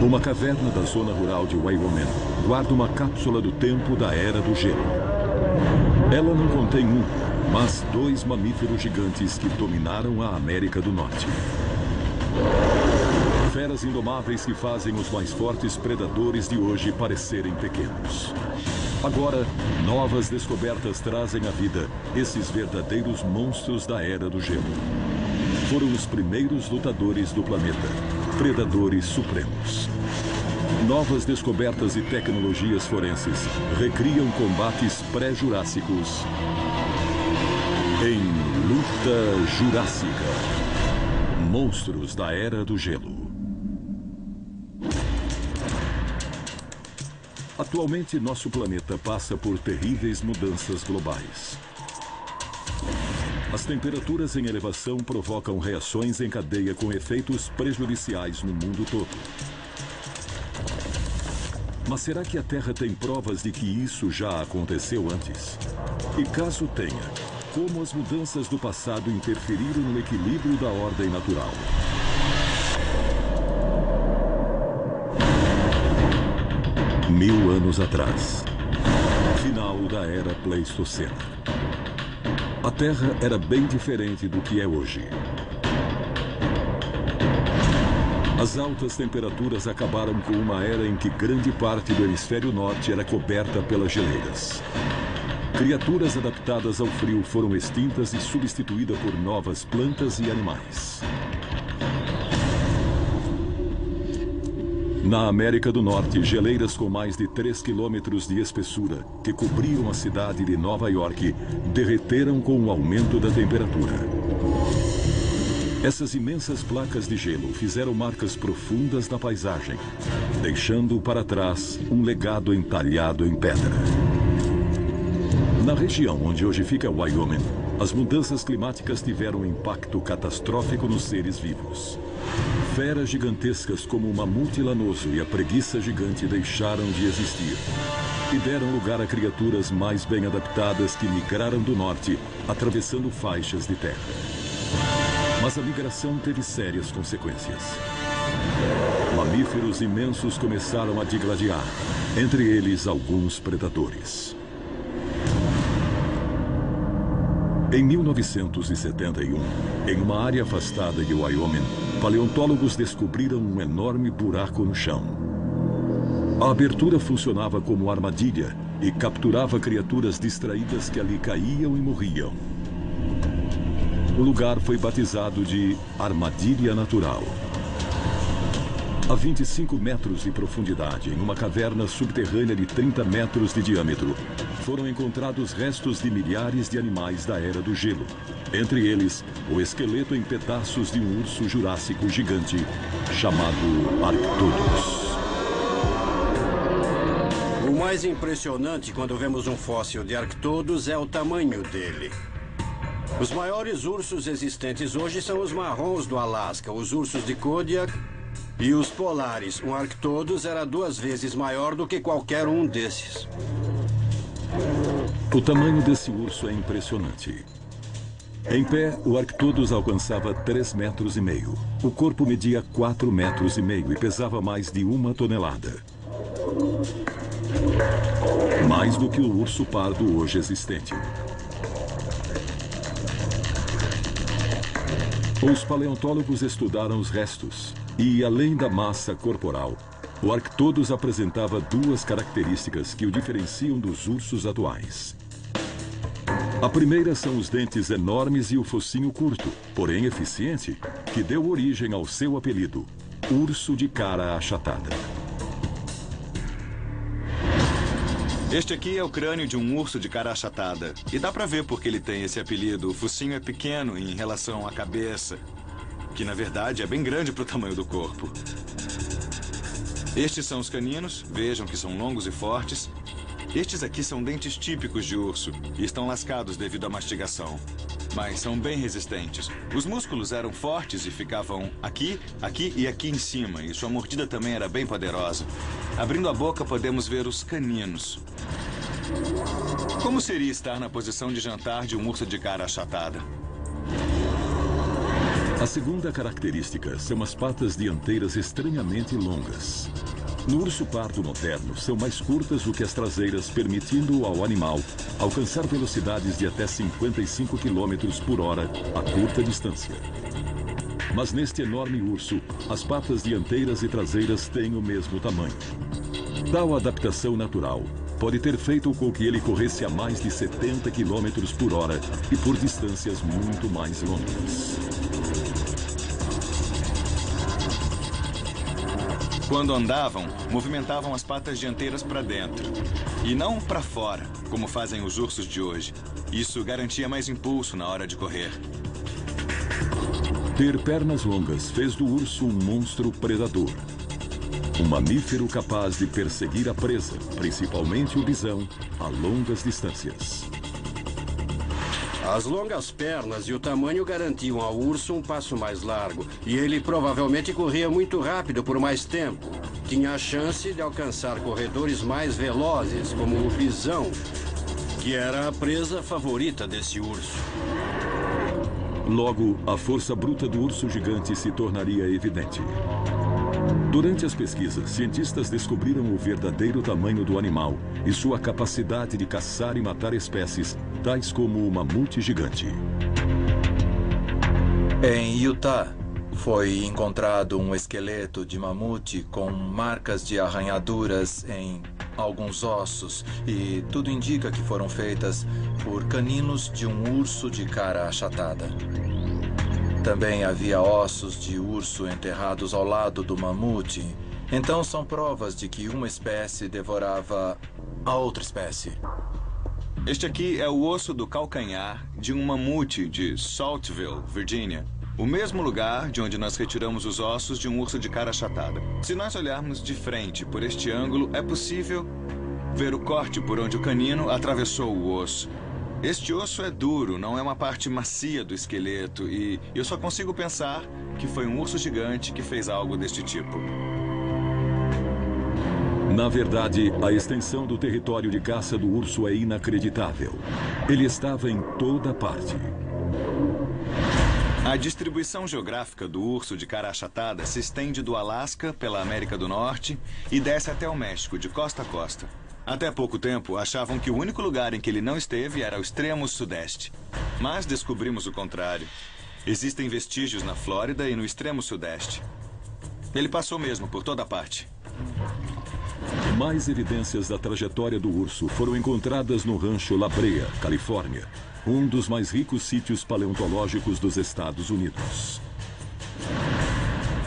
Uma caverna da zona rural de Wyoming guarda uma cápsula do tempo da Era do Gelo. Ela não contém um, mas 2 mamíferos gigantes que dominaram a América do Norte. Feras indomáveis que fazem os mais fortes predadores de hoje parecerem pequenos. Agora, novas descobertas trazem à vida esses verdadeiros monstros da Era do Gelo. Foram os primeiros lutadores do planeta, predadores supremos. Novas descobertas e tecnologias forenses recriam combates pré-jurássicos em Luta Jurássica. Monstros da Era do Gelo. Atualmente, nosso planeta passa por terríveis mudanças globais. As temperaturas em elevação provocam reações em cadeia com efeitos prejudiciais no mundo todo. Mas será que a Terra tem provas de que isso já aconteceu antes? E caso tenha, como as mudanças do passado interferiram no equilíbrio da ordem natural? Mil anos atrás, final da Era Pleistocena. A Terra era bem diferente do que é hoje. As altas temperaturas acabaram com uma era em que grande parte do hemisfério norte era coberta pelas geleiras. Criaturas adaptadas ao frio foram extintas e substituídas por novas plantas e animais. Na América do Norte, geleiras com mais de 3 quilômetros de espessura, que cobriam a cidade de Nova York, derreteram com o aumento da temperatura. Essas imensas placas de gelo fizeram marcas profundas na paisagem, deixando para trás um legado entalhado em pedra. Na região onde hoje fica Wyoming, as mudanças climáticas tiveram um impacto catastrófico nos seres vivos. Feras gigantescas como o mamute lanoso e a preguiça gigante deixaram de existir e deram lugar a criaturas mais bem adaptadas que migraram do norte, atravessando faixas de terra. Mas a migração teve sérias consequências. Mamíferos imensos começaram a digladiar, entre eles alguns predadores. Em 1971, em uma área afastada de Wyoming, paleontólogos descobriram um enorme buraco no chão. A abertura funcionava como armadilha e capturava criaturas distraídas que ali caíam e morriam. O lugar foi batizado de Armadilha Natural. A 25 metros de profundidade, em uma caverna subterrânea de 30 metros de diâmetro, foram encontrados restos de milhares de animais da Era do Gelo. Entre eles, o esqueleto em pedaços de um urso jurássico gigante, chamado Arctodus. O mais impressionante quando vemos um fóssil de Arctodus é o tamanho dele. Os maiores ursos existentes hoje são os marrons do Alasca, os ursos de Kodiak e os polares. Um Arctodus era 2 vezes maior do que qualquer um desses. O tamanho desse urso é impressionante. Em pé, o Arctodus alcançava 3,5 metros. O corpo media 4,5 metros e pesava mais de 1 tonelada. Mais do que o urso pardo hoje existente. Os paleontólogos estudaram os restos e, além da massa corporal, o Arctodus apresentava 2 características que o diferenciam dos ursos atuais. A primeira são os dentes enormes e o focinho curto, porém eficiente, que deu origem ao seu apelido, urso de cara achatada. Este aqui é o crânio de um urso de cara achatada. E dá pra ver porque ele tem esse apelido. O focinho é pequeno em relação à cabeça, que na verdade é bem grande pro tamanho do corpo. Estes são os caninos, vejam que são longos e fortes. Estes aqui são dentes típicos de urso e estão lascados devido à mastigação. Mas são bem resistentes. Os músculos eram fortes e ficavam aqui, aqui e aqui em cima. E sua mordida também era bem poderosa. Abrindo a boca, podemos ver os caninos. Como seria estar na posição de jantar de um urso de cara achatada? A segunda característica são as patas dianteiras estranhamente longas. No urso pardo moderno, são mais curtas do que as traseiras, permitindo ao animal alcançar velocidades de até 55 km por hora a curta distância. Mas neste enorme urso, as patas dianteiras e traseiras têm o mesmo tamanho. Tal adaptação natural pode ter feito com que ele corresse a mais de 70 km por hora e por distâncias muito mais longas. Quando andavam, movimentavam as patas dianteiras para dentro e não para fora, como fazem os ursos de hoje. Isso garantia mais impulso na hora de correr. Ter pernas longas fez do urso um monstro predador. Um mamífero capaz de perseguir a presa, principalmente o bisão, a longas distâncias. As longas pernas e o tamanho garantiam ao urso um passo mais largo. E ele provavelmente corria muito rápido por mais tempo. Tinha a chance de alcançar corredores mais velozes, como o bisão, que era a presa favorita desse urso. Logo, a força bruta do urso gigante se tornaria evidente. Durante as pesquisas, cientistas descobriram o verdadeiro tamanho do animal e sua capacidade de caçar e matar espécies, tais como o mamute gigante. Em Utah, foi encontrado um esqueleto de mamute com marcas de arranhaduras em alguns ossos e tudo indica que foram feitas por caninos de um urso de cara achatada. Também havia ossos de urso enterrados ao lado do mamute. Então são provas de que uma espécie devorava a outra espécie. Este aqui é o osso do calcanhar de um mamute de Saltville, Virgínia. O mesmo lugar de onde nós retiramos os ossos de um urso de cara achatada. Se nós olharmos de frente por este ângulo, é possível ver o corte por onde o canino atravessou o osso. Este osso é duro, não é uma parte macia do esqueleto e eu só consigo pensar que foi um urso gigante que fez algo deste tipo. Na verdade, a extensão do território de caça do urso é inacreditável. Ele estava em toda parte. A distribuição geográfica do urso de cara achatada se estende do Alasca pela América do Norte e desce até o México, de costa a costa. Até pouco tempo, achavam que o único lugar em que ele não esteve era o extremo sudeste. Mas descobrimos o contrário. Existem vestígios na Flórida e no extremo sudeste. Ele passou mesmo por toda parte. Mais evidências da trajetória do urso foram encontradas no rancho La Brea, Califórnia, um dos mais ricos sítios paleontológicos dos Estados Unidos.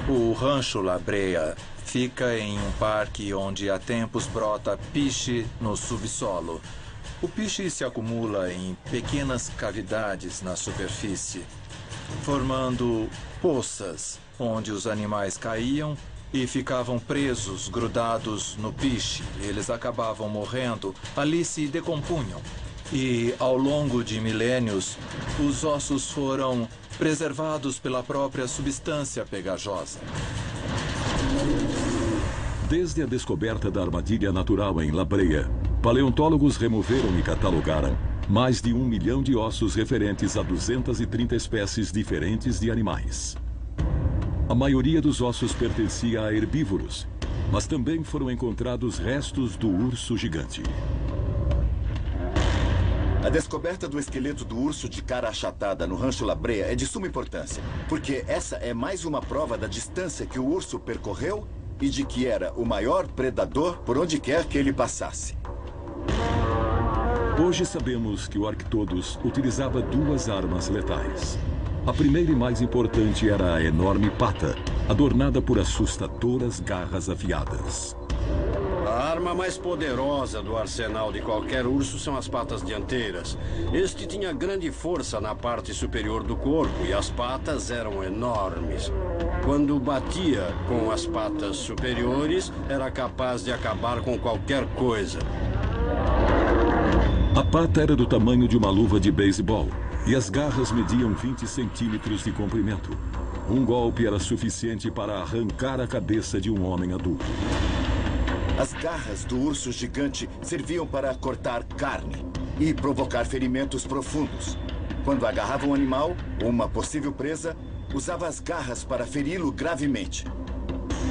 O rancho La Brea fica em um parque onde há tempos brota piche no subsolo. O piche se acumula em pequenas cavidades na superfície, formando poças onde os animais caíam e ficavam presos, grudados no piche. Eles acabavam morrendo, ali se decompunham. E, ao longo de milênios, os ossos foram preservados pela própria substância pegajosa. Desde a descoberta da armadilha natural em La Brea, paleontólogos removeram e catalogaram mais de 1 milhão de ossos referentes a 230 espécies diferentes de animais. A maioria dos ossos pertencia a herbívoros, mas também foram encontrados restos do urso gigante. A descoberta do esqueleto do urso de cara achatada no rancho La Brea é de suma importância, porque essa é mais uma prova da distância que o urso percorreu e de que era o maior predador por onde quer que ele passasse. Hoje sabemos que o Arctodus utilizava 2 armas letais. A primeira e mais importante era a enorme pata, adornada por assustadoras garras afiadas. A arma mais poderosa do arsenal de qualquer urso são as patas dianteiras. Este tinha grande força na parte superior do corpo e as patas eram enormes. Quando batia com as patas superiores, era capaz de acabar com qualquer coisa. A pata era do tamanho de uma luva de beisebol e as garras mediam 20 centímetros de comprimento. Um golpe era suficiente para arrancar a cabeça de um homem adulto. As garras do urso gigante serviam para cortar carne e provocar ferimentos profundos. Quando agarravam um animal ou uma possível presa, usava as garras para feri-lo gravemente.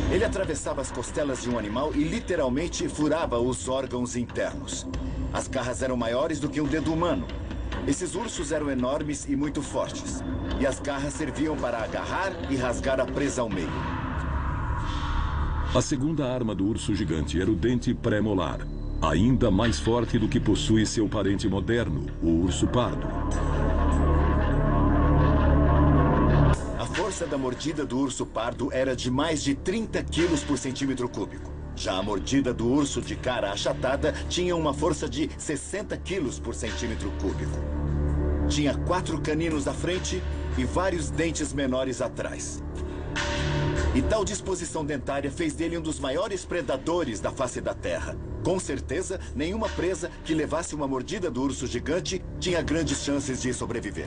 Ele atravessava as costelas de um animal e literalmente furava os órgãos internos. As garras eram maiores do que um dedo humano. Esses ursos eram enormes e muito fortes. E as garras serviam para agarrar e rasgar a presa ao meio. A segunda arma do urso gigante era o dente pré-molar, ainda mais forte do que possui seu parente moderno, o urso pardo. A força da mordida do urso pardo era de mais de 30 quilos por centímetro cúbico. Já a mordida do urso de cara achatada tinha uma força de 60 quilos por centímetro cúbico. Tinha 4 caninos à frente e vários dentes menores atrás. E tal disposição dentária fez dele um dos maiores predadores da face da Terra. Com certeza, nenhuma presa que levasse uma mordida do urso gigante tinha grandes chances de sobreviver.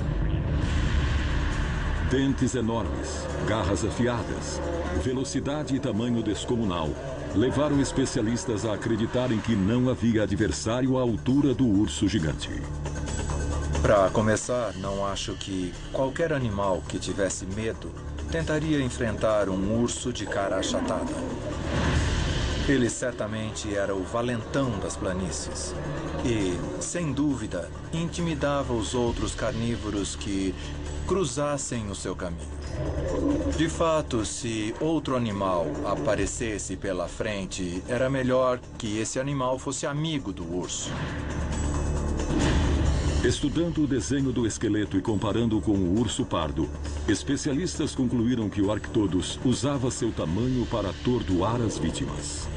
Dentes enormes, garras afiadas, velocidade e tamanho descomunal levaram especialistas a acreditarem que não havia adversário à altura do urso gigante. Para começar, não acho que qualquer animal que tivesse medo tentaria enfrentar um urso de cara achatada. Ele certamente era o valentão das planícies e, sem dúvida, intimidava os outros carnívoros que cruzassem o seu caminho. De fato, se outro animal aparecesse pela frente, era melhor que esse animal fosse amigo do urso. Estudando o desenho do esqueleto e comparando com o urso pardo, especialistas concluíram que o Arctodus usava seu tamanho para atordoar as vítimas.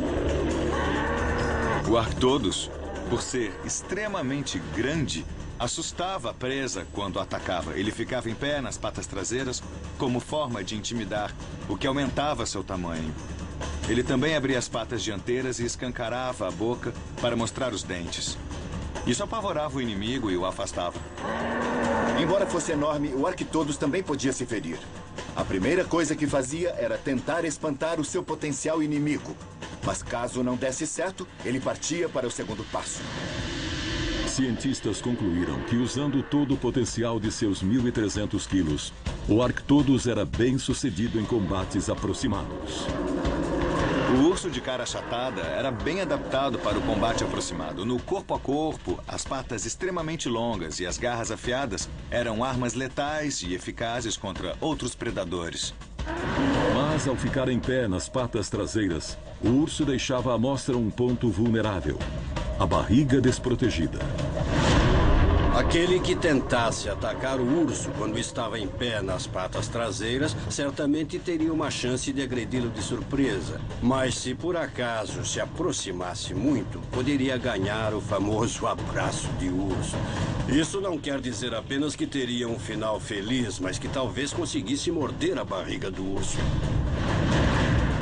O Arctodus, por ser extremamente grande, assustava a presa quando atacava. Ele ficava em pé nas patas traseiras como forma de intimidar, o que aumentava seu tamanho. Ele também abria as patas dianteiras e escancarava a boca para mostrar os dentes. Isso apavorava o inimigo e o afastava. Embora fosse enorme, o Arctodus também podia se ferir. A primeira coisa que fazia era tentar espantar o seu potencial inimigo. Mas caso não desse certo, ele partia para o segundo passo. Cientistas concluíram que, usando todo o potencial de seus 1.300 quilos, o Arctodus era bem sucedido em combates aproximados. O urso de cara achatada era bem adaptado para o combate aproximado. No corpo a corpo, as patas extremamente longas e as garras afiadas eram armas letais e eficazes contra outros predadores. Mas, ao ficar em pé nas patas traseiras, o urso deixava à mostra um ponto vulnerável: a barriga desprotegida. Aquele que tentasse atacar o urso quando estava em pé nas patas traseiras, certamente teria uma chance de agredi-lo de surpresa. Mas se por acaso se aproximasse muito, poderia ganhar o famoso abraço de urso. Isso não quer dizer apenas que teria um final feliz, mas que talvez conseguisse morder a barriga do urso.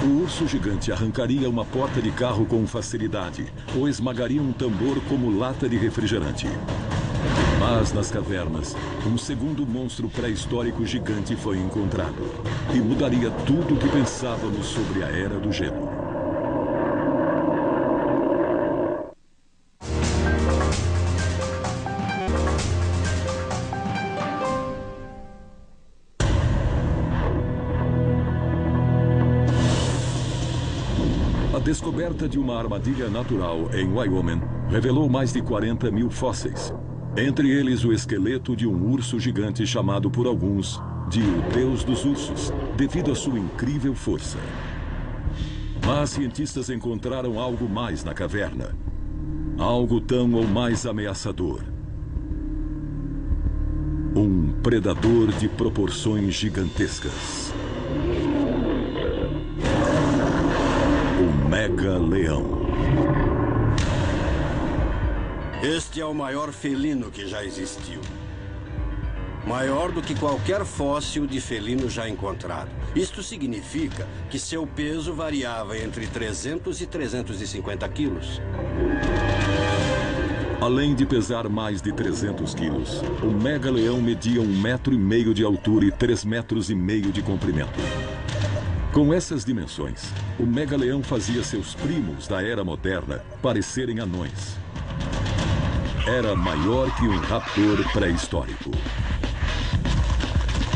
O urso gigante arrancaria uma porta de carro com facilidade, ou esmagaria um tambor como lata de refrigerante. Mas nas cavernas, um segundo monstro pré-histórico gigante foi encontrado e mudaria tudo o que pensávamos sobre a Era do Gelo. A descoberta de uma armadilha natural em Wyoming revelou mais de 40 mil fósseis. Entre eles, o esqueleto de um urso gigante chamado por alguns de o Deus dos Ursos, devido à sua incrível força. Mas cientistas encontraram algo mais na caverna. Algo tão ou mais ameaçador. Um predador de proporções gigantescas. O mega-leão. Este é o maior felino que já existiu. Maior do que qualquer fóssil de felino já encontrado. Isto significa que seu peso variava entre 300 e 350 quilos. Além de pesar mais de 300 quilos, o mega-leão media 1,5 metro de altura e 3,5 metros de comprimento. Com essas dimensões, o mega-leão fazia seus primos da era moderna parecerem anões. Era maior que um raptor pré-histórico.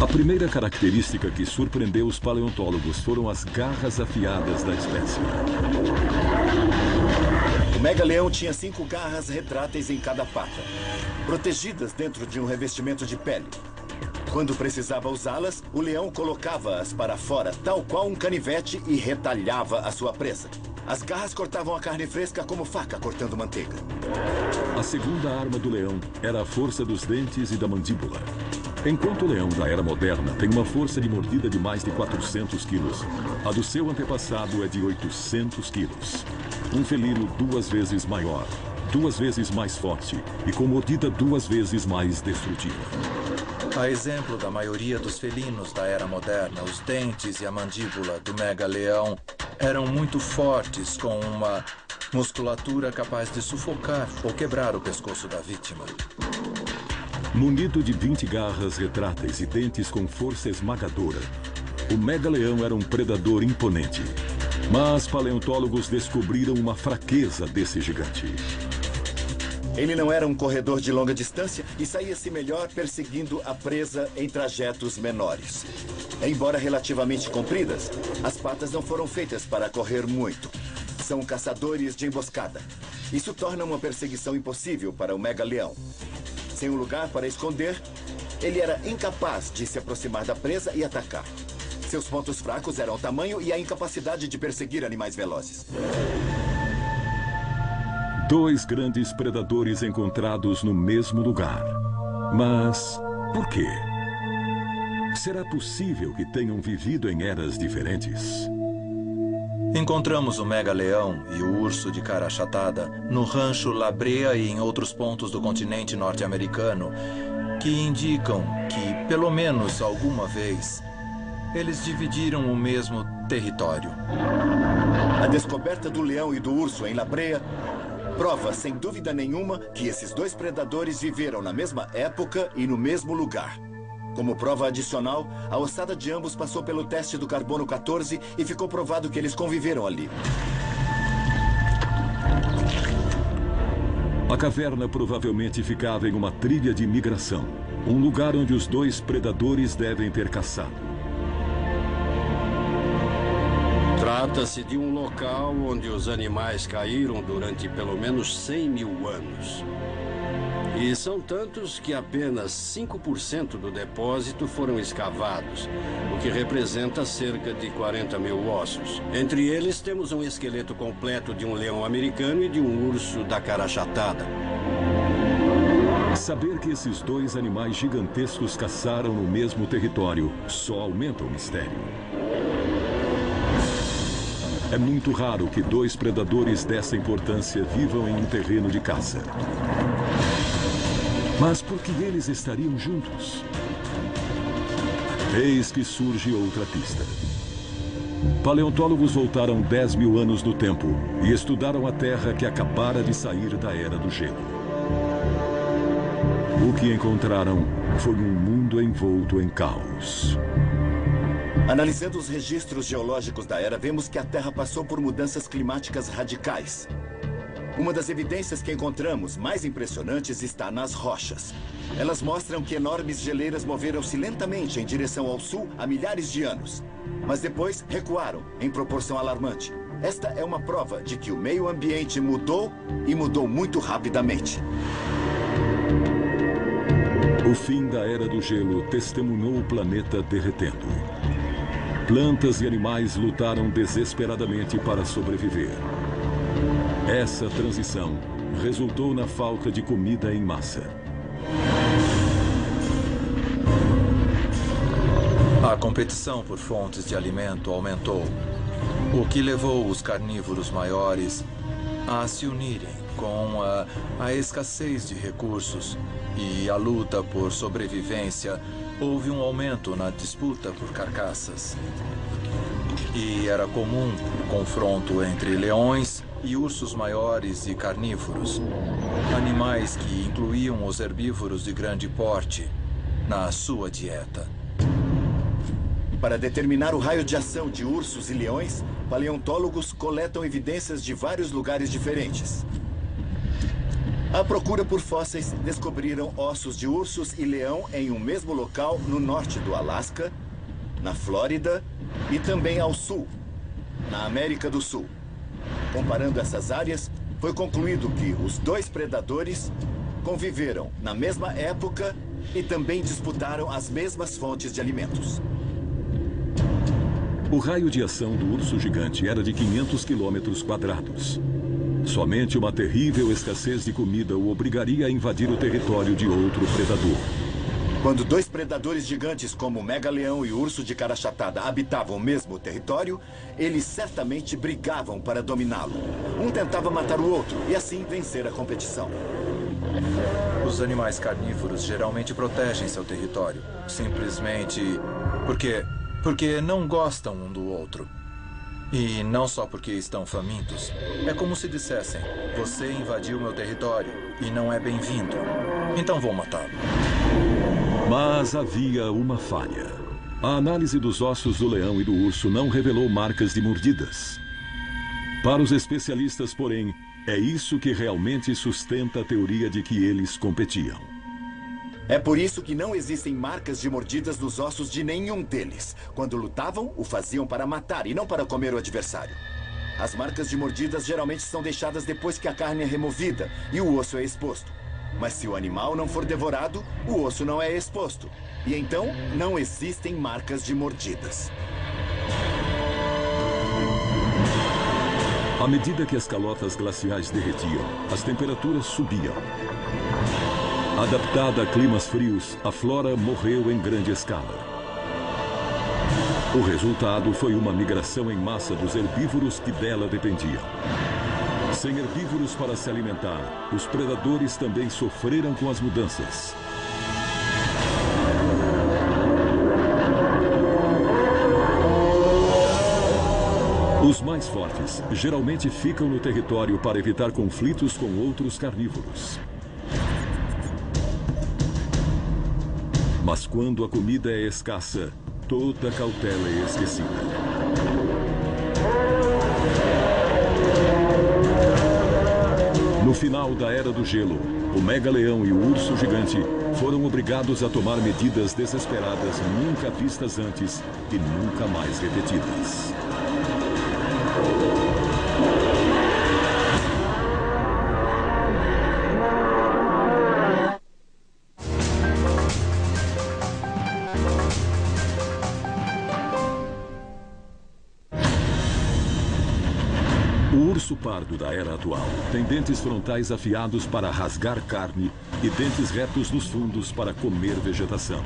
A primeira característica que surpreendeu os paleontólogos foram as garras afiadas da espécie. O megaleão tinha 5 garras retráteis em cada pata, protegidas dentro de um revestimento de pele. Quando precisava usá-las, o leão colocava-as para fora, tal qual um canivete, e retalhava a sua presa. As garras cortavam a carne fresca como faca cortando manteiga. A segunda arma do leão era a força dos dentes e da mandíbula. Enquanto o leão da era moderna tem uma força de mordida de mais de 400 quilos, a do seu antepassado é de 800 quilos. Um felino 2 vezes maior, 2 vezes mais forte e com mordida 2 vezes mais destrutiva. A exemplo da maioria dos felinos da era moderna, os dentes e a mandíbula do megaleão eram muito fortes, com uma musculatura capaz de sufocar ou quebrar o pescoço da vítima. Munido de 20 garras retráteis e dentes com força esmagadora, o megaleão era um predador imponente. Mas paleontólogos descobriram uma fraqueza desse gigante. Ele não era um corredor de longa distância e saía-se melhor perseguindo a presa em trajetos menores. Embora relativamente compridas, as patas não foram feitas para correr muito. São caçadores de emboscada. Isso torna uma perseguição impossível para o megaleão. Sem um lugar para esconder, ele era incapaz de se aproximar da presa e atacar. Seus pontos fracos eram o tamanho e a incapacidade de perseguir animais velozes. 2 grandes predadores encontrados no mesmo lugar. Mas por quê? Será possível que tenham vivido em eras diferentes? Encontramos o megaleão e o urso de cara achatada no rancho La Brea e em outros pontos do continente norte-americano, que indicam que, pelo menos alguma vez, eles dividiram o mesmo território. A descoberta do leão e do urso em La Brea prova, sem dúvida nenhuma, que esses 2 predadores viveram na mesma época e no mesmo lugar. Como prova adicional, a ossada de ambos passou pelo teste do carbono 14 e ficou provado que eles conviveram ali. A caverna provavelmente ficava em uma trilha de migração, um lugar onde os 2 predadores devem ter caçado. Trata-se de um local onde os animais caíram durante pelo menos 100 mil anos. E são tantos que apenas 5% do depósito foram escavados, o que representa cerca de 40 mil ossos. Entre eles temos um esqueleto completo de um leão americano e de um urso da cara achatada. Saber que esses 2 animais gigantescos caçaram no mesmo território só aumenta o mistério. É muito raro que 2 predadores dessa importância vivam em um terreno de caça. Mas por que eles estariam juntos? Eis que surge outra pista. Paleontólogos voltaram 10 mil anos no tempo e estudaram a Terra que acabara de sair da Era do Gelo. O que encontraram foi um mundo envolto em caos. Analisando os registros geológicos da Era, vemos que a Terra passou por mudanças climáticas radicais. Uma das evidências que encontramos mais impressionantes está nas rochas. Elas mostram que enormes geleiras moveram-se lentamente em direção ao sul há milhares de anos, mas depois recuaram em proporção alarmante. Esta é uma prova de que o meio ambiente mudou e mudou muito rapidamente. O fim da Era do Gelo testemunhou o planeta derretendo. Plantas e animais lutaram desesperadamente para sobreviver. Essa transição resultou na falta de comida em massa. A competição por fontes de alimento aumentou, o que levou os carnívoros maiores a se unirem com a escassez de recursos e a luta por sobrevivência. Houve um aumento na disputa por carcaças. E era comum o confronto entre leões e ursos maiores e carnívoros, animais que incluíam os herbívoros de grande porte na sua dieta. Para determinar o raio de ação de ursos e leões, paleontólogos coletam evidências de vários lugares diferentes. À procura por fósseis, descobriram ossos de ursos e leão em um mesmo local no norte do Alasca, na Flórida e também ao sul, na América do Sul. Comparando essas áreas, foi concluído que os dois predadores conviveram na mesma época e também disputaram as mesmas fontes de alimentos. O raio de ação do urso gigante era de 500 quilômetros quadrados. Somente uma terrível escassez de comida o obrigaria a invadir o território de outro predador. Quando dois predadores gigantes como o mega-leão e o urso de cara achatada habitavam o mesmo território, eles certamente brigavam para dominá-lo. Um tentava matar o outro e assim vencer a competição. Os animais carnívoros geralmente protegem seu território, simplesmente porque não gostam um do outro. E não só porque estão famintos. É como se dissessem: você invadiu meu território e não é bem-vindo. Então vou matá-lo. Mas havia uma falha. A análise dos ossos do leão e do urso não revelou marcas de mordidas. Para os especialistas, porém, é isso que realmente sustenta a teoria de que eles competiam. É por isso que não existem marcas de mordidas nos ossos de nenhum deles. Quando lutavam, o faziam para matar e não para comer o adversário. As marcas de mordidas geralmente são deixadas depois que a carne é removida e o osso é exposto. Mas se o animal não for devorado, o osso não é exposto. E então, não existem marcas de mordidas. À medida que as calotas glaciais derretiam, as temperaturas subiam. Adaptada a climas frios, a flora morreu em grande escala. O resultado foi uma migração em massa dos herbívoros que dela dependiam. Sem herbívoros para se alimentar, os predadores também sofreram com as mudanças. Os mais fortes geralmente ficam no território para evitar conflitos com outros carnívoros. Mas quando a comida é escassa, toda cautela é esquecida. No final da Era do Gelo, o mega-leão e o urso gigante foram obrigados a tomar medidas desesperadas nunca vistas antes e nunca mais repetidas. O urso pardo da era atual tem dentes frontais afiados para rasgar carne e dentes retos nos fundos para comer vegetação.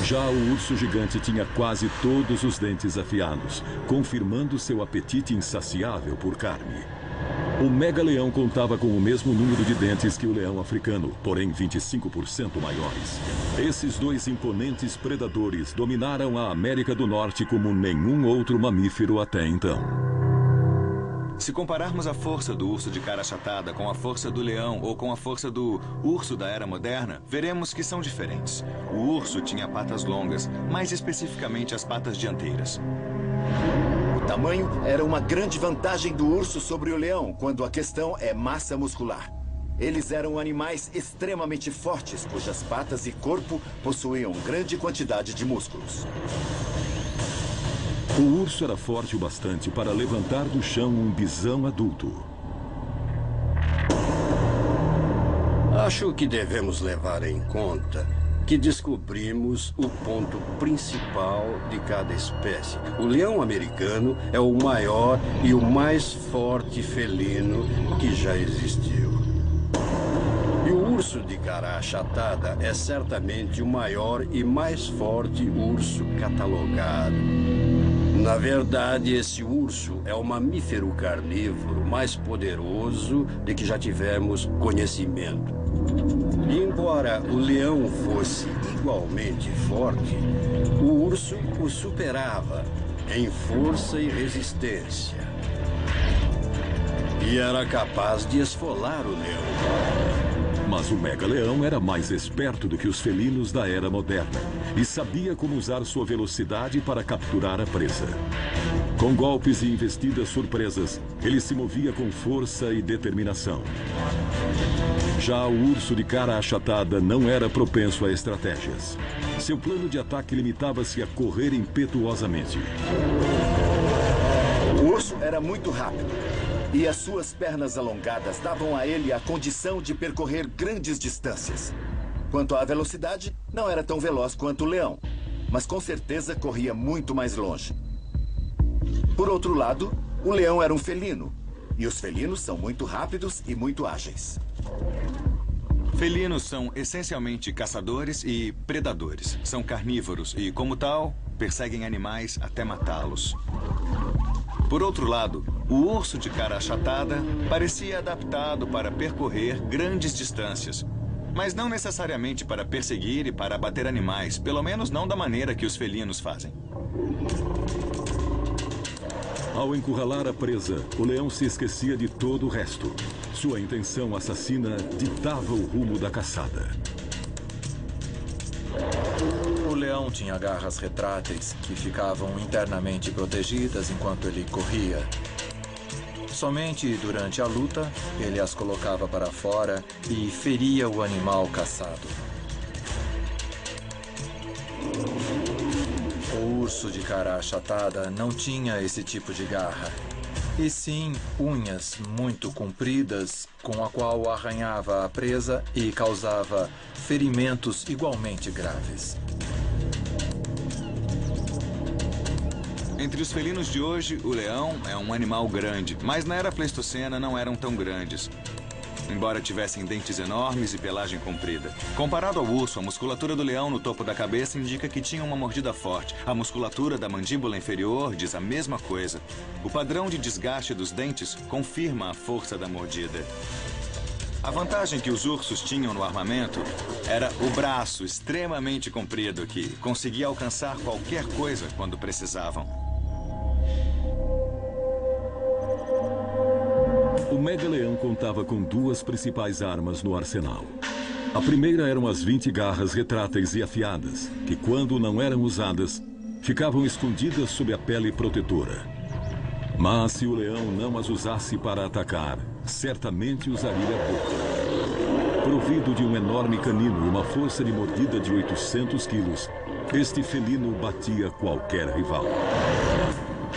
Já o urso gigante tinha quase todos os dentes afiados, confirmando seu apetite insaciável por carne. O mega-leão contava com o mesmo número de dentes que o leão africano, porém 25% maiores. Esses dois imponentes predadores dominaram a América do Norte como nenhum outro mamífero até então. Se compararmos a força do urso de cara achatada com a força do leão ou com a força do urso da era moderna, veremos que são diferentes. O urso tinha patas longas, mais especificamente as patas dianteiras. O tamanho era uma grande vantagem do urso sobre o leão, quando a questão é massa muscular. Eles eram animais extremamente fortes, cujas patas e corpo possuíam grande quantidade de músculos. O urso era forte o bastante para levantar do chão um bisão adulto. Acho que devemos levar em conta que descobrimos o ponto principal de cada espécie. O leão americano é o maior e o mais forte felino que já existiu. E o urso de cara achatada é certamente o maior e mais forte urso catalogado. Na verdade, esse urso é o mamífero carnívoro mais poderoso de que já tivemos conhecimento. E embora o leão fosse igualmente forte, o urso o superava em força e resistência. E era capaz de esfolar o leão. Mas o mega-leão era mais esperto do que os felinos da era moderna e sabia como usar sua velocidade para capturar a presa. Com golpes e investidas surpresas, ele se movia com força e determinação. Já o urso de cara achatada não era propenso a estratégias. Seu plano de ataque limitava-se a correr impetuosamente. O urso era muito rápido e as suas pernas alongadas davam a ele a condição de percorrer grandes distâncias. Quanto à velocidade, não era tão veloz quanto o leão, mas com certeza corria muito mais longe. Por outro lado, o leão era um felino, e os felinos são muito rápidos e muito ágeis. Felinos são essencialmente caçadores e predadores. São carnívoros e, como tal, perseguem animais até matá-los. Por outro lado, o urso de cara achatada parecia adaptado para percorrer grandes distâncias, mas não necessariamente para perseguir e para abater animais, pelo menos não da maneira que os felinos fazem. Ao encurralar a presa, o leão se esquecia de todo o resto. Sua intenção assassina ditava o rumo da caçada. O leão tinha garras retráteis que ficavam internamente protegidas enquanto ele corria. Somente durante a luta, ele as colocava para fora e feria o animal caçado. O urso de cara achatada não tinha esse tipo de garra, e sim unhas muito compridas com a qual arranhava a presa e causava ferimentos igualmente graves. Entre os felinos de hoje, o leão é um animal grande, mas na era pleistocena não eram tão grandes, embora tivessem dentes enormes e pelagem comprida. Comparado ao urso, a musculatura do leão no topo da cabeça indica que tinha uma mordida forte. A musculatura da mandíbula inferior diz a mesma coisa. O padrão de desgaste dos dentes confirma a força da mordida. A vantagem que os ursos tinham no armamento era o braço extremamente comprido que conseguia alcançar qualquer coisa quando precisavam. O mega-leão contava com duas principais armas no arsenal. A primeira eram as 20 garras retráteis e afiadas, que quando não eram usadas, ficavam escondidas sob a pele protetora. Mas se o leão não as usasse para atacar, certamente usaria a boca. Provido de um enorme canino e uma força de mordida de 800 quilos, este felino batia qualquer rival.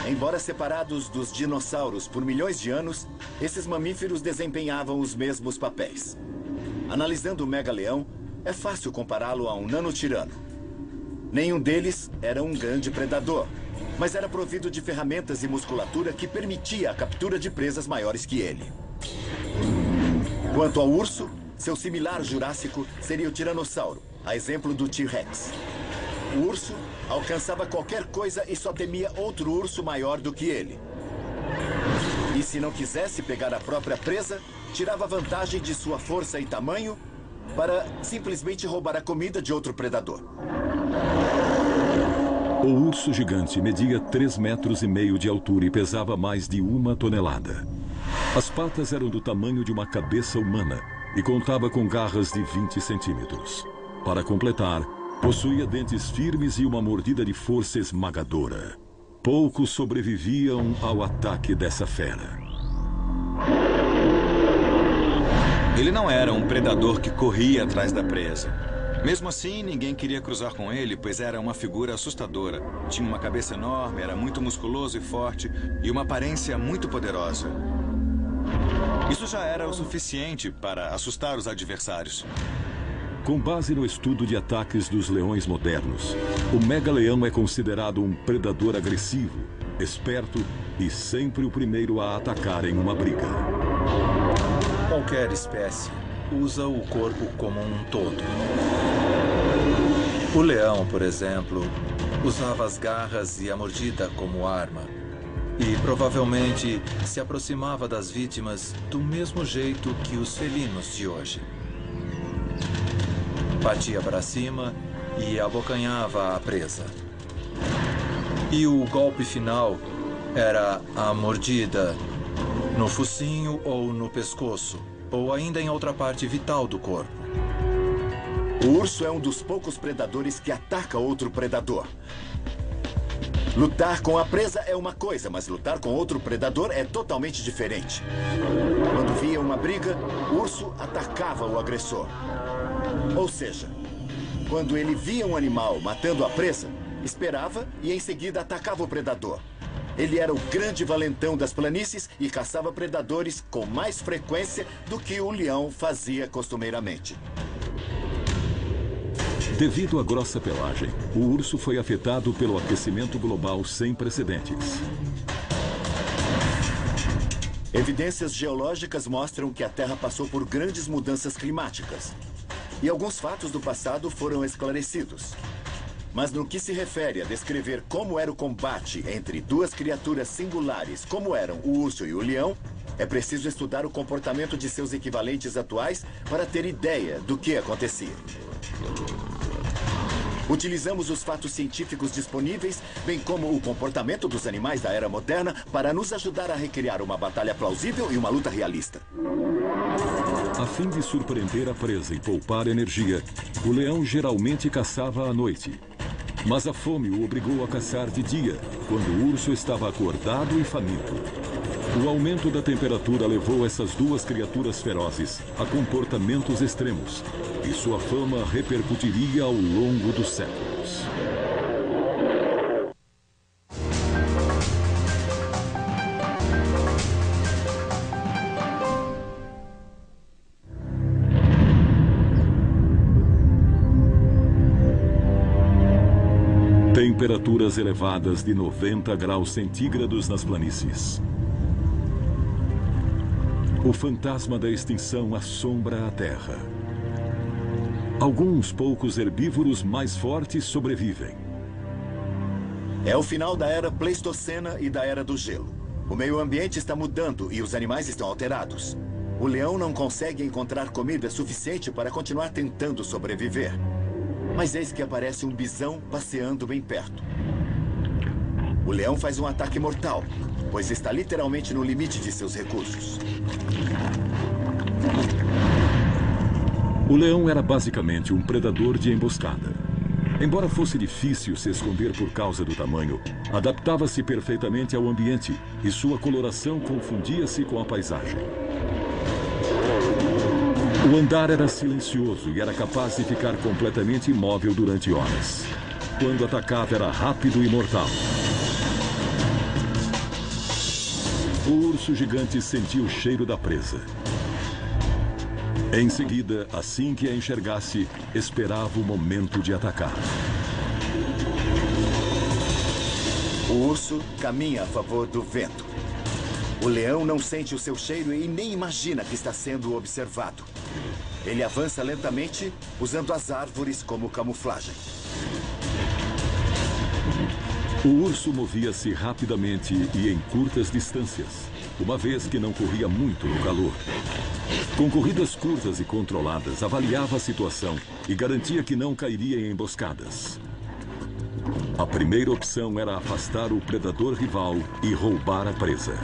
Embora separados dos dinossauros por milhões de anos, esses mamíferos desempenhavam os mesmos papéis. Analisando o mega-leão, é fácil compará-lo a um nanotirano. Nenhum deles era um grande predador, mas era provido de ferramentas e musculatura que permitia a captura de presas maiores que ele. Quanto ao urso, seu similar jurássico seria o tiranossauro, a exemplo do T-Rex. O urso alcançava qualquer coisa e só temia outro urso maior do que ele. E se não quisesse pegar a própria presa, tirava vantagem de sua força e tamanho para simplesmente roubar a comida de outro predador. O urso gigante media 3,5 metros de altura e pesava mais de 1 tonelada. As patas eram do tamanho de uma cabeça humana e contava com garras de 20 centímetros. Para completar, possuía dentes firmes e uma mordida de força esmagadora. Poucos sobreviviam ao ataque dessa fera. Ele não era um predador que corria atrás da presa. Mesmo assim, ninguém queria cruzar com ele, pois era uma figura assustadora. Tinha uma cabeça enorme, era muito musculoso e forte, e uma aparência muito poderosa. Isso já era o suficiente para assustar os adversários. Com base no estudo de ataques dos leões modernos, o mega-leão é considerado um predador agressivo, esperto e sempre o primeiro a atacar em uma briga. Qualquer espécie usa o corpo como um todo. O leão, por exemplo, usava as garras e a mordida como arma. E provavelmente se aproximava das vítimas do mesmo jeito que os felinos de hoje. Batia para cima e abocanhava a presa. E o golpe final era a mordida no focinho ou no pescoço, ou ainda em outra parte vital do corpo. O urso é um dos poucos predadores que ataca outro predador. Lutar com a presa é uma coisa, mas lutar com outro predador é totalmente diferente. Quando via uma briga, o urso atacava o agressor. Ou seja, quando ele via um animal matando a presa, esperava e em seguida atacava o predador. Ele era o grande valentão das planícies e caçava predadores com mais frequência do que o leão fazia costumeiramente. Devido à grossa pelagem, o urso foi afetado pelo aquecimento global sem precedentes. Evidências geológicas mostram que a Terra passou por grandes mudanças climáticas. E alguns fatos do passado foram esclarecidos. Mas no que se refere a descrever como era o combate entre duas criaturas singulares, como eram o urso e o leão, é preciso estudar o comportamento de seus equivalentes atuais para ter ideia do que acontecia. Utilizamos os fatos científicos disponíveis, bem como o comportamento dos animais da era moderna, para nos ajudar a recriar uma batalha plausível e uma luta realista. A fim de surpreender a presa e poupar energia, o leão geralmente caçava à noite. Mas a fome o obrigou a caçar de dia, quando o urso estava acordado e faminto. O aumento da temperatura levou essas duas criaturas ferozes a comportamentos extremos, e sua fama repercutiria ao longo dos séculos. Temperaturas elevadas de 90 graus centígrados nas planícies. O fantasma da extinção assombra a Terra. Alguns poucos herbívoros mais fortes sobrevivem. É o final da era Pleistocena e da era do gelo. O meio ambiente está mudando e os animais estão alterados. O leão não consegue encontrar comida suficiente para continuar tentando sobreviver. Mas eis que aparece um bisão passeando bem perto. O leão faz um ataque mortal, pois está literalmente no limite de seus recursos. O leão era basicamente um predador de emboscada. Embora fosse difícil se esconder por causa do tamanho, adaptava-se perfeitamente ao ambiente e sua coloração confundia-se com a paisagem. O andar era silencioso e era capaz de ficar completamente imóvel durante horas. Quando atacava, era rápido e mortal. O urso gigante sentiu o cheiro da presa. Em seguida, assim que a enxergasse, esperava o momento de atacar. O urso caminha a favor do vento. O leão não sente o seu cheiro e nem imagina que está sendo observado. Ele avança lentamente, usando as árvores como camuflagem. O urso movia-se rapidamente e em curtas distâncias, uma vez que não corria muito no calor. Com corridas curtas e controladas, avaliava a situação e garantia que não cairia em emboscadas. A primeira opção era afastar o predador rival e roubar a presa.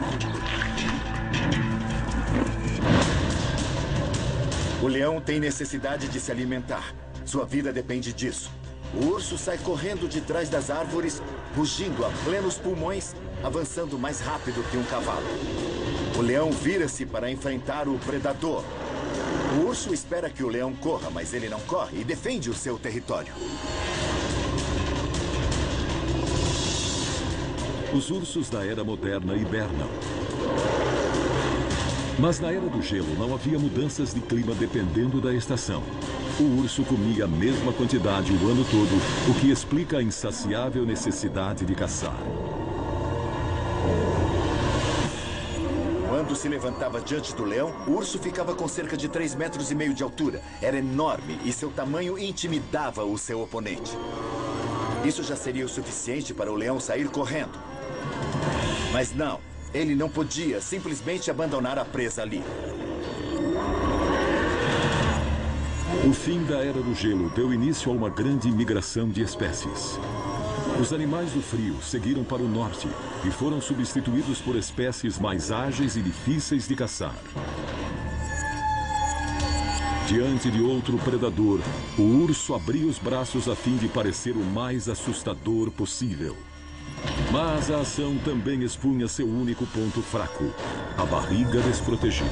O leão tem necessidade de se alimentar. Sua vida depende disso. O urso sai correndo de trás das árvores, rugindo a plenos pulmões, avançando mais rápido que um cavalo. O leão vira-se para enfrentar o predador. O urso espera que o leão corra, mas ele não corre e defende o seu território. Os ursos da era moderna hibernam. Mas na era do gelo não havia mudanças de clima dependendo da estação. O urso comia a mesma quantidade o ano todo, o que explica a insaciável necessidade de caçar. Quando se levantava diante do leão, o urso ficava com cerca de 3,5 metros de altura. Era enorme e seu tamanho intimidava o seu oponente. Isso já seria o suficiente para o leão sair correndo. Mas não, ele não podia simplesmente abandonar a presa ali. O fim da Era do Gelo deu início a uma grande migração de espécies. Os animais do frio seguiram para o norte e foram substituídos por espécies mais ágeis e difíceis de caçar. Diante de outro predador, o urso abria os braços a fim de parecer o mais assustador possível. Mas a ação também expunha seu único ponto fraco, a barriga desprotegida.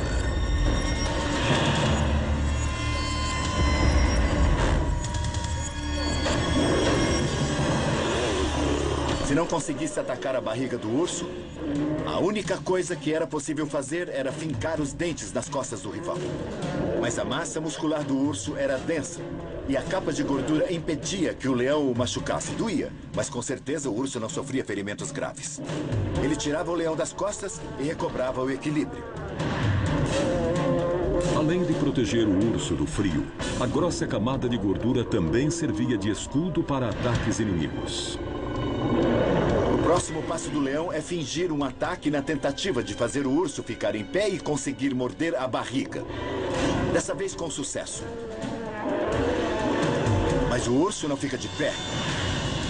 Se não conseguisse atacar a barriga do urso, a única coisa que era possível fazer era fincar os dentes nas costas do rival. Mas a massa muscular do urso era densa e a capa de gordura impedia que o leão o machucasse. Doía, mas com certeza o urso não sofria ferimentos graves. Ele tirava o leão das costas e recobrava o equilíbrio. Além de proteger o urso do frio, a grossa camada de gordura também servia de escudo para ataques inimigos. O próximo passo do leão é fingir um ataque na tentativa de fazer o urso ficar em pé e conseguir morder a barriga. Dessa vez com sucesso. Mas o urso não fica de pé.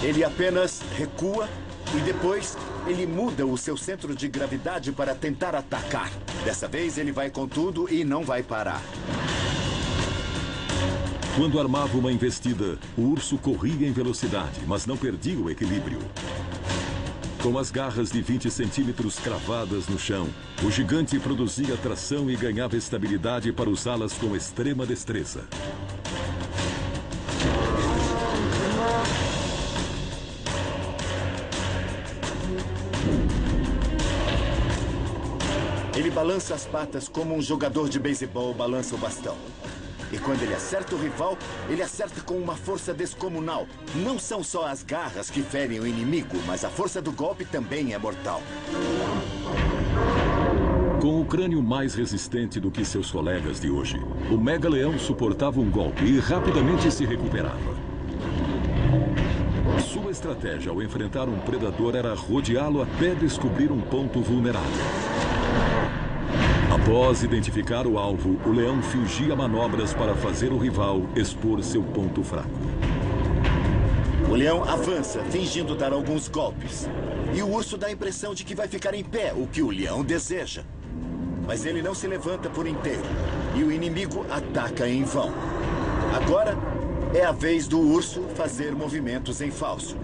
Ele apenas recua e depois ele muda o seu centro de gravidade para tentar atacar. Dessa vez ele vai com tudo e não vai parar. Quando armava uma investida, o urso corria em velocidade, mas não perdia o equilíbrio. Com as garras de 20 centímetros cravadas no chão, o gigante produzia tração e ganhava estabilidade para usá-las com extrema destreza. Ele balança as patas como um jogador de beisebol balança o bastão. E quando ele acerta o rival, ele acerta com uma força descomunal. Não são só as garras que ferem o inimigo, mas a força do golpe também é mortal. Com o crânio mais resistente do que seus colegas de hoje, o mega-leão suportava um golpe e rapidamente se recuperava. Sua estratégia ao enfrentar um predador era rodeá-lo até descobrir um ponto vulnerável. Após identificar o alvo, o leão fingia manobras para fazer o rival expor seu ponto fraco. O leão avança, fingindo dar alguns golpes. E o urso dá a impressão de que vai ficar em pé, o que o leão deseja. Mas ele não se levanta por inteiro. E o inimigo ataca em vão. Agora é a vez do urso fazer movimentos em falso.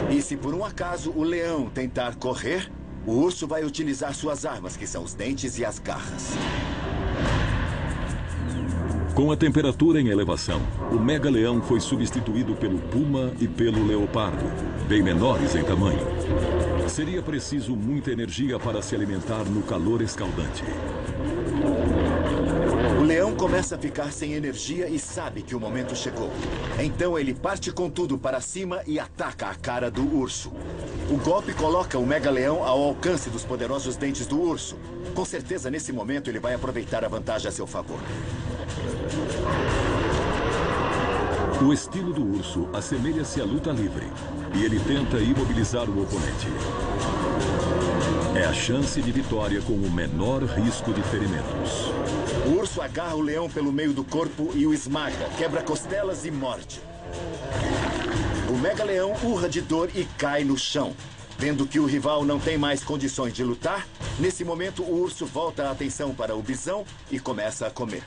E se por um acaso o leão tentar correr, o urso vai utilizar suas armas, que são os dentes e as garras. Com a temperatura em elevação, o mega-leão foi substituído pelo puma e pelo leopardo, bem menores em tamanho. Seria preciso muita energia para se alimentar no calor escaldante. O leão começa a ficar sem energia e sabe que o momento chegou. Então ele parte com tudo para cima e ataca a cara do urso. O golpe coloca o mega-leão ao alcance dos poderosos dentes do urso. Com certeza, nesse momento, ele vai aproveitar a vantagem a seu favor. O estilo do urso assemelha-se à luta livre, e ele tenta imobilizar o oponente. É a chance de vitória com o menor risco de ferimentos. O urso agarra o leão pelo meio do corpo e o esmaga, quebra costelas e morde. O mega-leão urra de dor e cai no chão. Vendo que o rival não tem mais condições de lutar, nesse momento o urso volta a atenção para o bisão e começa a comer.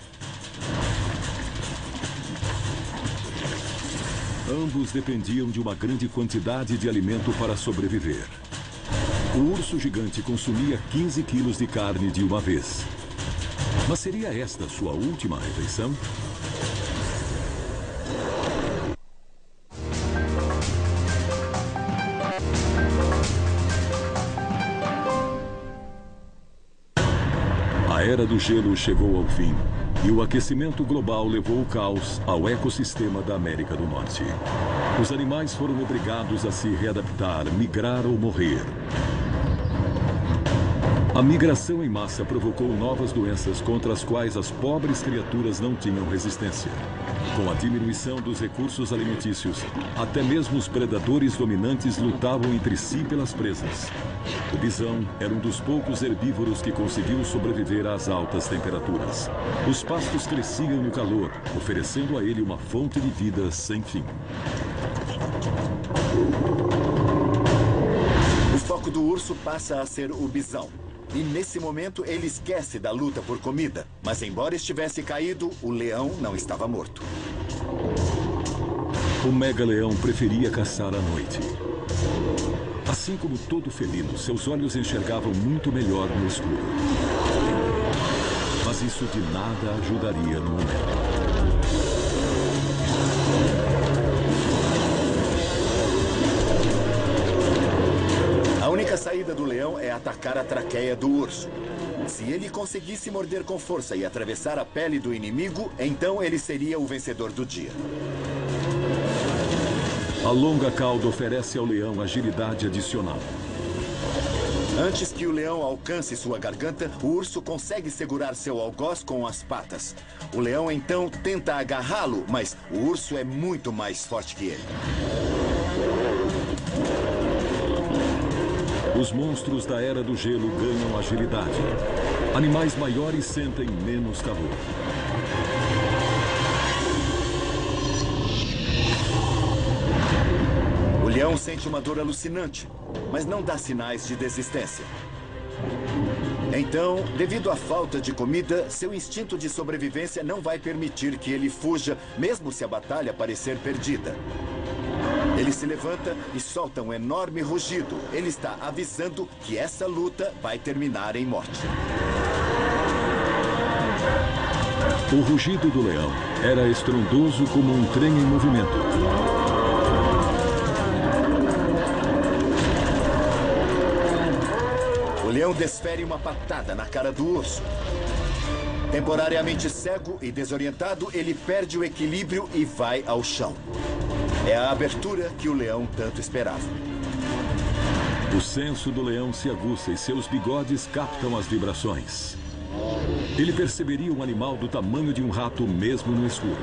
Ambos dependiam de uma grande quantidade de alimento para sobreviver. O urso gigante consumia 15 quilos de carne de uma vez. Mas seria esta sua última refeição? A Era do Gelo chegou ao fim e o aquecimento global levou o caos ao ecossistema da América do Norte. Os animais foram obrigados a se readaptar, migrar ou morrer. A migração em massa provocou novas doenças contra as quais as pobres criaturas não tinham resistência. Com a diminuição dos recursos alimentícios, até mesmo os predadores dominantes lutavam entre si pelas presas. O bisão era um dos poucos herbívoros que conseguiu sobreviver às altas temperaturas. Os pastos cresciam no calor, oferecendo a ele uma fonte de vida sem fim. O foco do urso passa a ser o bisão. E nesse momento ele esquece da luta por comida. Mas embora estivesse caído, o leão não estava morto. O mega-leão preferia caçar à noite. Assim como todo felino, seus olhos enxergavam muito melhor no escuro. Mas isso de nada ajudaria no momento. A única saída do leão é atacar a traqueia do urso. Se ele conseguisse morder com força e atravessar a pele do inimigo, então ele seria o vencedor do dia. A longa cauda oferece ao leão agilidade adicional. Antes que o leão alcance sua garganta, o urso consegue segurar seu algoz com as patas. O leão então tenta agarrá-lo, mas o urso é muito mais forte que ele. Os monstros da Era do Gelo ganham agilidade. Animais maiores sentem menos calor. O leão sente uma dor alucinante, mas não dá sinais de desistência. Então, devido à falta de comida, seu instinto de sobrevivência não vai permitir que ele fuja, mesmo se a batalha parecer perdida. Ele se levanta e solta um enorme rugido. Ele está avisando que essa luta vai terminar em morte. O rugido do leão era estrondoso como um trem em movimento. O leão desfere uma patada na cara do urso. Temporariamente cego e desorientado, ele perde o equilíbrio e vai ao chão. É a abertura que o leão tanto esperava. O senso do leão se aguça e seus bigodes captam as vibrações. Ele perceberia um animal do tamanho de um rato mesmo no escuro.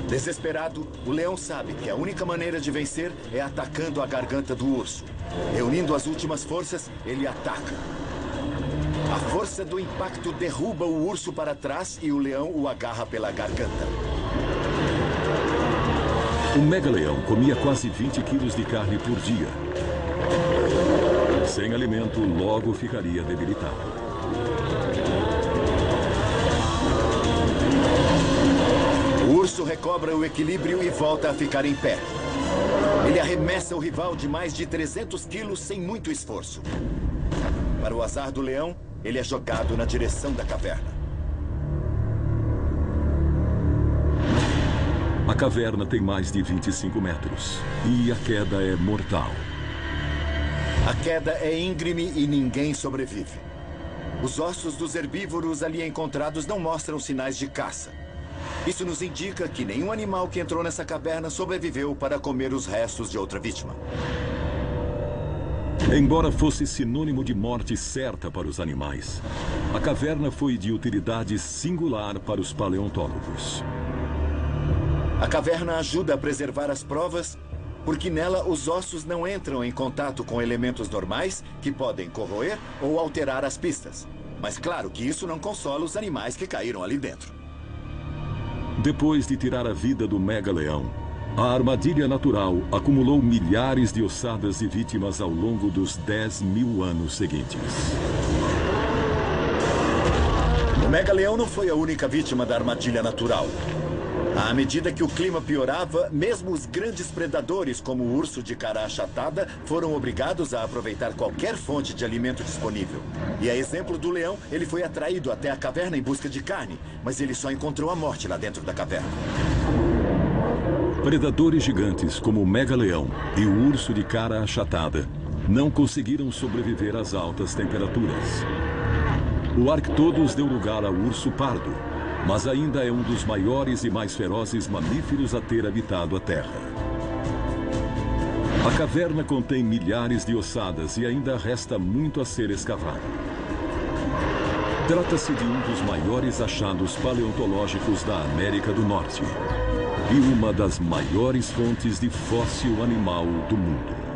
Desesperado, o leão sabe que a única maneira de vencer é atacando a garganta do urso. Reunindo as últimas forças, ele ataca. A força do impacto derruba o urso para trás e o leão o agarra pela garganta. O mega-leão comia quase 20 quilos de carne por dia. Sem alimento, logo ficaria debilitado. O urso recobra o equilíbrio e volta a ficar em pé. Ele arremessa o rival de mais de 300 quilos sem muito esforço. Para o azar do leão, ele é jogado na direção da caverna. A caverna tem mais de 25 metros e a queda é mortal. A queda é íngreme e ninguém sobrevive. Os ossos dos herbívoros ali encontrados não mostram sinais de caça. Isso nos indica que nenhum animal que entrou nessa caverna sobreviveu para comer os restos de outra vítima. Embora fosse sinônimo de morte certa para os animais, a caverna foi de utilidade singular para os paleontólogos. A caverna ajuda a preservar as provas, porque nela os ossos não entram em contato com elementos normais que podem corroer ou alterar as pistas. Mas claro que isso não consola os animais que caíram ali dentro. Depois de tirar a vida do mega-leão, a armadilha natural acumulou milhares de ossadas de vítimas ao longo dos 10.000 anos seguintes. O mega-leão não foi a única vítima da armadilha natural. À medida que o clima piorava, mesmo os grandes predadores, como o urso de cara achatada, foram obrigados a aproveitar qualquer fonte de alimento disponível. E a exemplo do leão, ele foi atraído até a caverna em busca de carne, mas ele só encontrou a morte lá dentro da caverna. Predadores gigantes como o mega-leão e o urso de cara achatada não conseguiram sobreviver às altas temperaturas. O Arctodus deu lugar ao urso pardo, mas ainda é um dos maiores e mais ferozes mamíferos a ter habitado a Terra. A caverna contém milhares de ossadas e ainda resta muito a ser escavado. Trata-se de um dos maiores achados paleontológicos da América do Norte e uma das maiores fontes de fóssil animal do mundo.